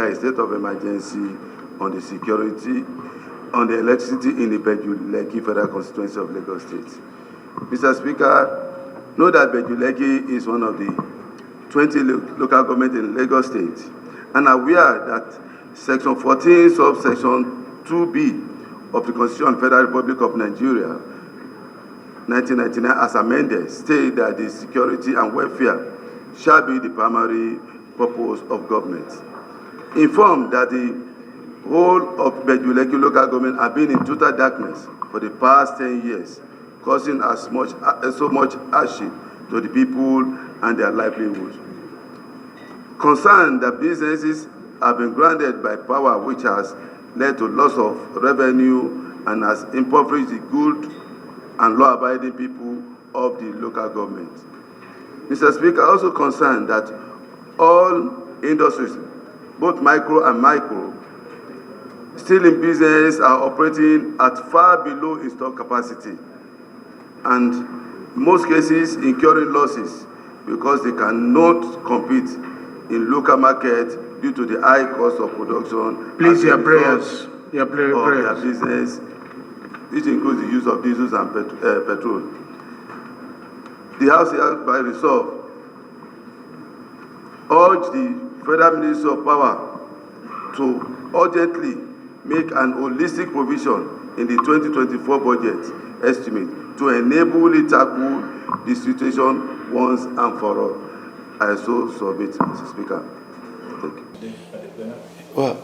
declare a state of emergency on the security, on the electricity in the Ibeju Lekki Federal Constituency of Lagos State. Mr. Speaker, know that Ibeju Lekki is one of the 20 local governments in Lagos State, and aware that Section 14, subsection 2B of the Constitution of the Federal Republic of Nigeria, 1999, as amended, state that the security and welfare shall be the primary purpose of government. Informed that the whole of Ibeju Lekki local government have been in total darkness for the past 10 years, causing so much hardship to the people and their livelihood. Concerned that businesses have been grounded by power which has led to loss of revenue and has impoverished the good and law-abiding people of the local government. Mr. Speaker, also concerned that all industries, both micro and macro, still in business are operating at far below installed capacity, and in most cases incurring losses because they cannot compete in local market due to the high cost of production. Please, your prayers. Their business, which includes the use of diesels and petrol. The House hereby resolve urge the Federal Ministry of Power to urgently make an holistic provision in the 2024 budget estimate to enable it tackle the situation once and for all. I so submit, Mr. Speaker. Thank you. Well,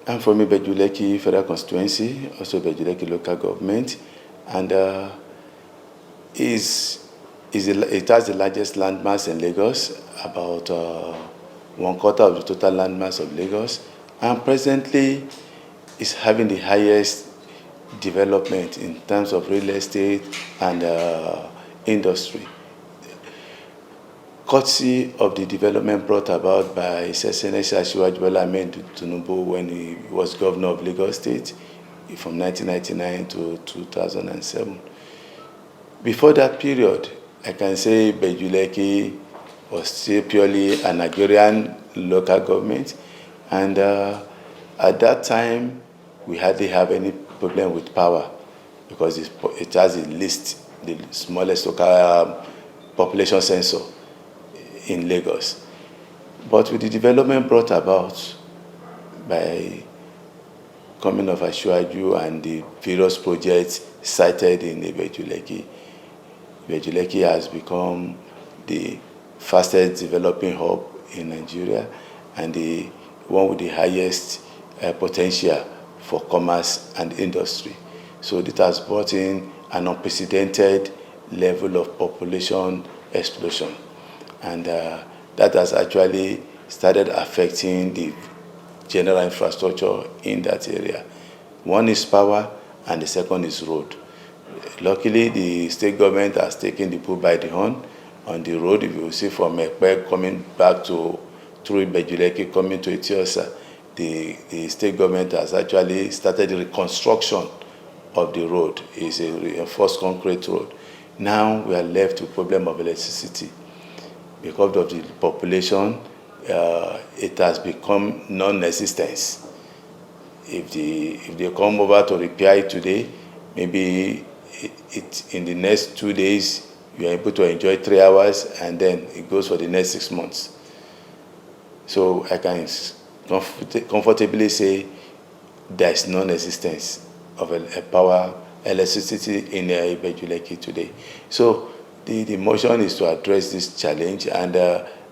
I'm from Ibeju Lekki Federal Constituency, also Ibeju Lekki local government, and it has the largest landmass in Lagos, about 1/4 of the total landmass of Lagos, and presently is having the highest development in terms of real estate and industry. Courtesy of the development brought about by His Excellency Adebayo Balogun Tinubu when he was governor of Lagos State from 1999 to 2007. Before that period, I can say Ibeju Lekki was still purely a Nigerian local government, and at that time we hardly have any problem with power because it has the smallest local population census in Lagos. But with the development brought about by coming of Asiwaju and the various projects cited in Ibeju Lekki has become the fastest developing hub in Nigeria and the one with the highest potential for commerce and industry. So it has brought in an unprecedented level of population explosion. And that has actually started affecting the general infrastructure in that area. One is power, and the second is road. Luckily, the state government has taken the bull by the horn on the road. If you see from Ekpe coming back through Ibeju Lekki coming to Etiosa, the state government has actually started the reconstruction of the road. It's a reinforced concrete road. Now we are left with problem of electricity. Because of the population, it has become non-existent. If they come over to repair it today, maybe in the next 2 days, you are able to enjoy 3 hours, and then it goes for the next 6 months. So I can comfortably say there is non-existence of a power electricity in Ibeju Lekki today. So the motion is to address this challenge, and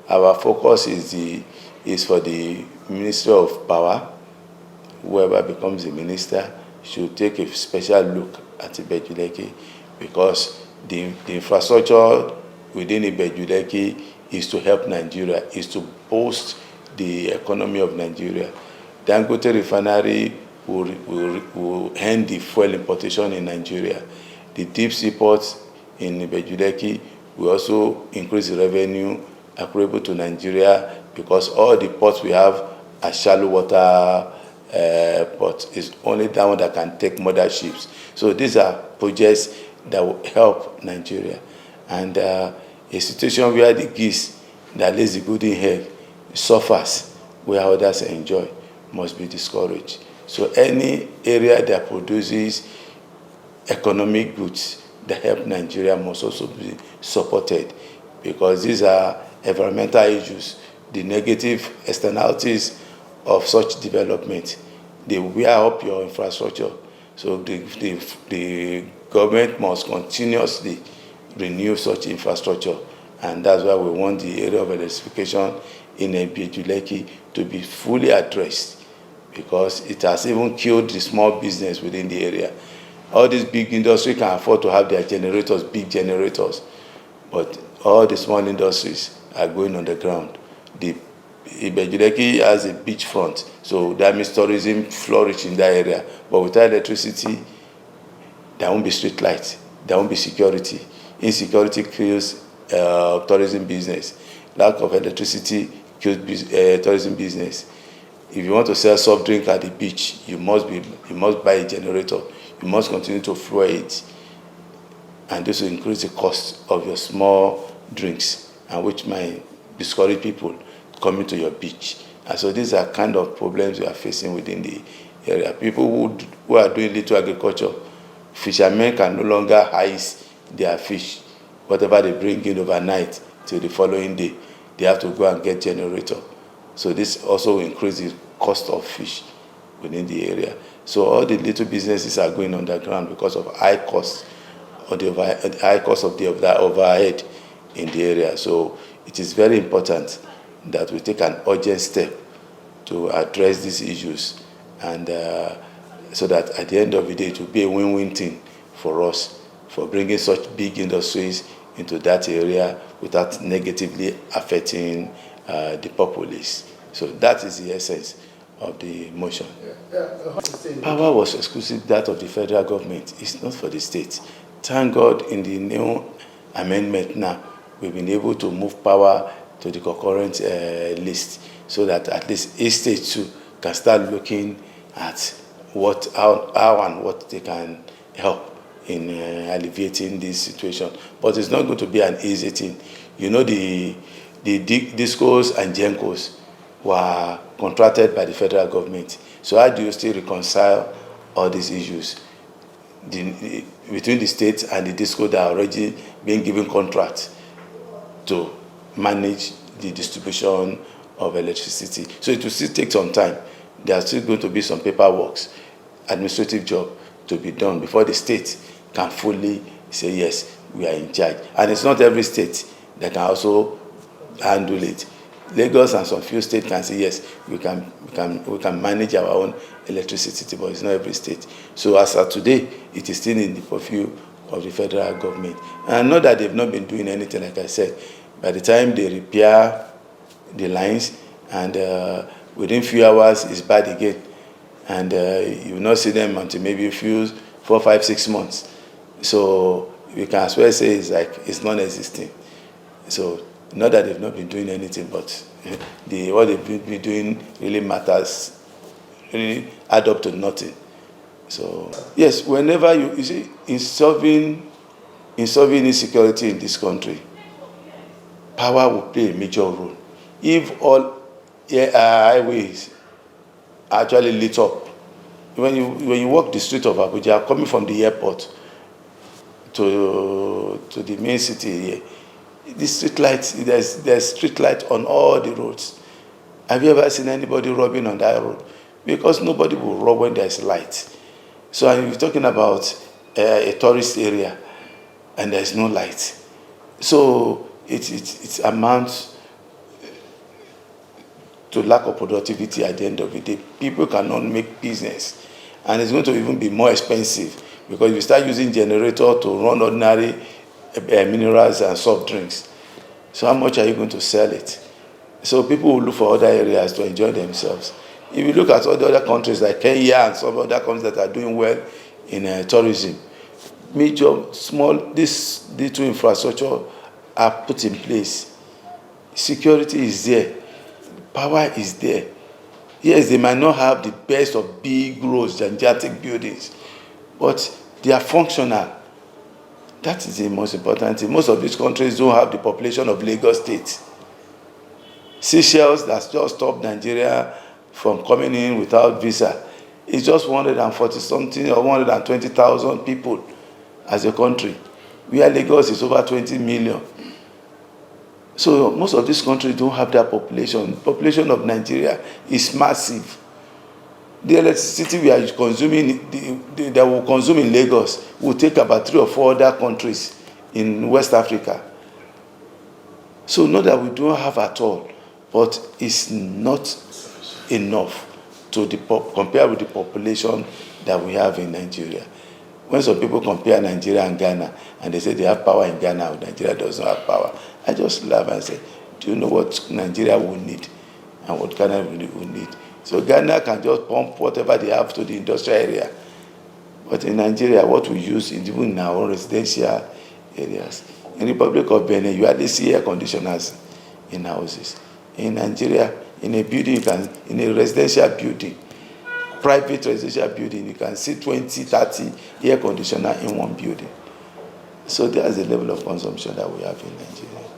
our focus is for the Ministry of Power. Whoever becomes the minister should take a special look at Ibeju Lekki, because the infrastructure within Ibeju Lekki is to help Nigeria, is to boost the economy of Nigeria. Dangote refinery will end the fuel importation in Nigeria. The deep sea ports in Ibeju Lekki will also increase the revenue accruable to Nigeria, because all the ports we have are shallow water ports. It's only that one that can take mother ships. So these are projects that will help Nigeria. And a situation where the geese that lays the good in hell suffers where others enjoy must be discouraged. So any area that produces economic goods that help Nigeria must also be supported, because these are environmental issues. The negative externalities of such development, they wear up your infrastructure. So the government must continuously renew such infrastructure, and that's why we want the area of electrification in Ibeju Lekki to be fully addressed, because it has even killed the small business within the area. All these big industries can afford to have their generators, big generators, but all the small industries are going on the ground. The Ibeju Lekki has a beachfront, so that means tourism flourish in that area. But without electricity, there won't be street lights, there won't be security. Insecurity kills tourism business. Lack of electricity kills tourism business. If you want to sell soft drink at the beach, you must buy a generator. You must continue to fuel it, and this will increase the cost of your small drinks, and which might discourage people coming to your beach. And so these are kind of problems we are facing within the area. People who are doing little agriculture, fishermen can no longer ice their fish, whatever they bring in overnight till the following day, they have to go and get generator. So this also increases the cost of fish within the area. So all the little businesses are going underground because of high cost of the overhead in the area. So it is very important that we take an urgent step to address these issues, and so that at the end of the day it will be a win-win thing for us, for bringing such big industries into that area without negatively affecting the populace. So that is the essence of the motion. Power was exclusive that of the federal government. It's not for the state. Thank God in the new amendment now, we've been able to move power to the concurrent list, so that at least each state too can start looking at how and what they can help in alleviating this situation. But it's not going to be an easy thing. You know, the DISCOs and GENCOs were contracted by the federal government. So how do you still reconcile all these issues between the states and the DISCO that are already being given contracts to manage the distribution of electricity? So it will still take some time. There are still going to be some paperwork, administrative job to be done before the state can fully say, yes, we are in charge. And it's not every state that can also handle it. Lagos and some few states can say, yes, we can manage our own electricity, but it's not every state. So as of today, it is still in the purview of the federal government. And not that they've not been doing anything, like I said. By the time they repair the lines, and within few hours, it's bad again. And you will not see them until maybe 4, 5, 6 months. So we can as well say it's non-existing. So not that they've not been doing anything, but what they've been doing really matters, really add up to nothing. So yes, whenever you see, in solving insecurity in this country, power will play a major role. If all highways are actually lit up, when you walk the street of Abuja, coming from the airport to the main city here, the street lights, there's street light on all the roads. Have you ever seen anybody robbing on that road? Because nobody will rob when there's light. So if you're talking about a tourist area and there's no light, so it amounts to lack of productivity at the end of the day. People cannot make business, and it's going to even be more expensive, because if you start using generator to run ordinary minerals and soft drinks, so how much are you going to sell it? So people will look for other areas to enjoy themselves. If you look at all the other countries like Kenya and some other countries that are doing well in tourism, this two infrastructure are put in place. Security is there. Power is there. Yes, they might not have the best of big roads, gigantic buildings, but they are functional. That is the most important thing. Most of these countries don't have the population of Lagos State. Seychelles that's just stopped Nigeria from coming in without visa. It's just 140 something or 120,000 people as a country. Where Lagos is over 20 million. So most of these countries don't have that population. Population of Nigeria is massive. The electricity we are consuming, that we consume in Lagos, will take about 3 or 4 other countries in West Africa. So not that we don't have at all, but it's not enough to compare with the population that we have in Nigeria. When some people compare Nigeria and Ghana, and they say they have power in Ghana, Nigeria does not have power, I just laugh and say, do you know what Nigeria will need and what Ghana will need? So Ghana can just pump whatever they have to the industrial area. But in Nigeria, what we use is even in our own residential areas. In the Republic of Benin, you hardly see air conditioners in houses. In Nigeria, in a building, in a residential building, private residential building, you can see 20, 30 air conditioner in one building. So that's the level of consumption that we have in Nigeria.